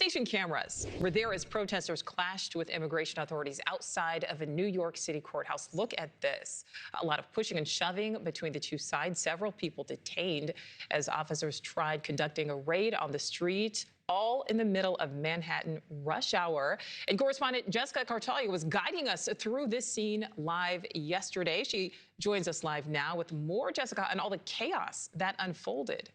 NewsNation cameras were there as protesters clashed with immigration authorities outside of a New York City courthouse. Look at this. A lot of pushing and shoving between the two sides. Several people detained as officers tried conducting a raid on the street, all in the middle of Manhattan rush hour. And correspondent Jessica Kartalija was guiding us through this scene live yesterday. She joins us live now with more, Jessica, on all the chaos that unfolded.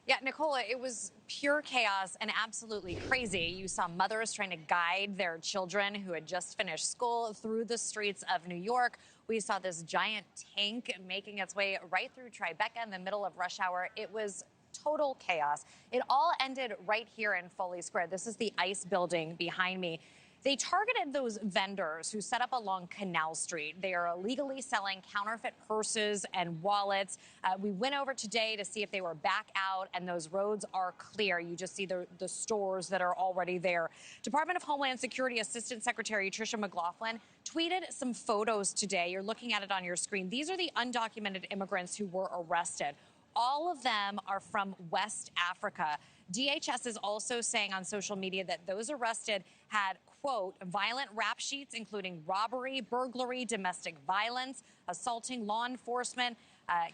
Yeah, Nichole, it was pure chaos and absolutely crazy. You saw mothers trying to guide their children who had just finished school through the streets of New York. We saw this giant tank making its way right through Tribeca in the middle of rush hour. It was total chaos. It all ended right here in Foley Square. This is the ICE building behind me. They targeted those vendors who set up along Canal Street. They are illegally selling counterfeit purses and wallets. We went over today to see if they were back out, and those roads are clear. You just see the stores that are already there. Department of Homeland Security Assistant Secretary Tricia McLaughlin tweeted some photos today. You're looking at it on your screen. These are the undocumented immigrants who were arrested. All of them are from West Africa. DHS is also saying on social media that those arrested had, quote, violent rap sheets, including robbery, burglary, domestic violence, assaulting law enforcement,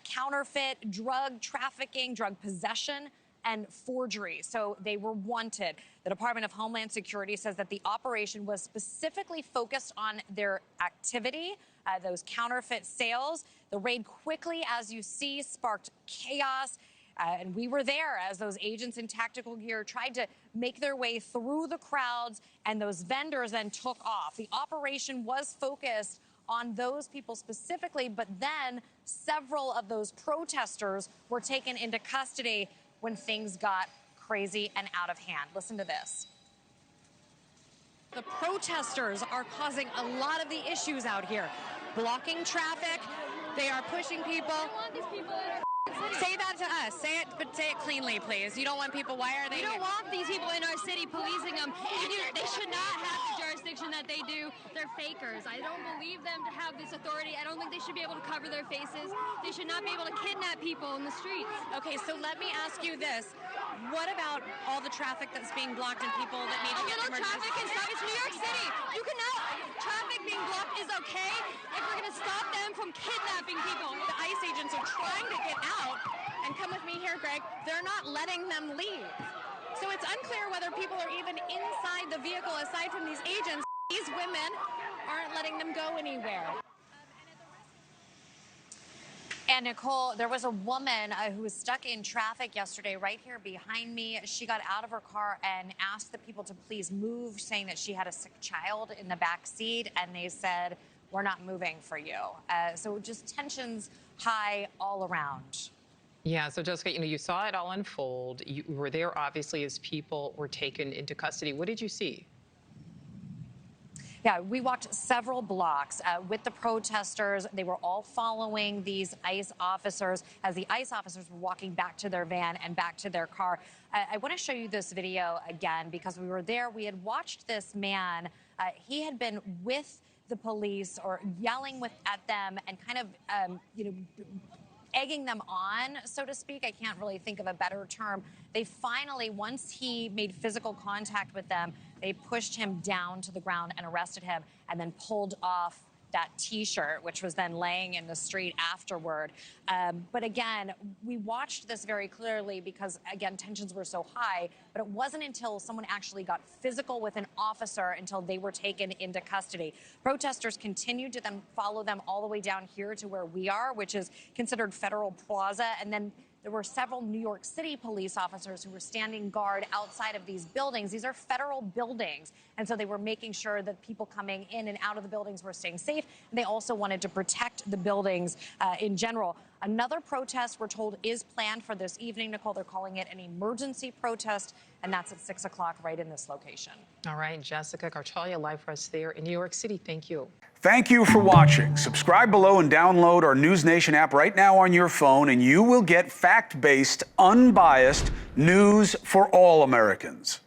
counterfeit, drug trafficking, drug possession, and forgery. So they were wanted. The Department of Homeland Security says that the operation was specifically focused on their activity, those counterfeit sales. The raid quickly, as you see, sparked chaos. And we were there as those agents in tactical gear tried to make their way through the crowds, and those vendors then took off. The operation was focused on those people specifically, but then several of those protesters were taken into custody when things got crazy and out of hand. Listen to this. The protesters are causing a lot of the issues out here, blocking traffic. They are pushing people. Say that to us. Say it, but say it cleanly, please. You don't want people. Why are they? You don't want these people in our city policing them. They should not have the jurisdiction that they do. They're fakers. I don't believe them to have this authority. I don't think they should be able to cover their faces. They should not be able to kidnap people in the streets. Okay, so let me ask you this. What about all the traffic that's being blocked and people that need to get emergency? Traffic and stuff. It's New York City. You can now. Traffic being blocked is okay if we're going to stop them from kidnapping people. The ICE agents are trying to get out. And come with me here, Greg. They're not letting them leave. So it's unclear whether people are even inside the vehicle aside from these agents. These women aren't letting them go anywhere. And Nichole, there was a woman who was stuck in traffic yesterday right here behind me. She got out of her car and asked the people to please move, saying that she had a sick child in the back seat, and they said, we're not moving for you. So just tensions high all around. Yeah, so Jessica, you saw it all unfold. You were there, obviously, as people were taken into custody. What did you see? Yeah, we walked several blocks with the protesters. They were all following these ICE officers as the ICE officers were walking back to their van and back to their car. I want to show you this video again because we were there. We had watched this man. He had been with the police or yelling at them and kind of, egging them on, so to speak. I can't really think of a better term. They finally, once he made physical contact with them, they pushed him down to the ground and arrested him and then pulled off that T-shirt, which was then laying in the street afterward. But again, we watched this very clearly because, again, tensions were so high, but it wasn't until someone actually got physical with an officer until they were taken into custody. Protesters continued to then follow them all the way down here to where we are, which is considered Federal Plaza, and then there were several New York City police officers who were standing guard outside of these buildings. These are federal buildings. And so they were making sure that people coming in and out of the buildings were staying safe. And they also wanted to protect the buildings in general. Another protest, we're told, is planned for this evening, Nichole. They're calling it an emergency protest, and that's at 6 o'clock right in this location. All right, Jessica Kartalija, live for us there in New York City. Thank you. Thank you for watching. Subscribe below and download our NewsNation app right now on your phone, and you will get fact-based, unbiased news for all Americans.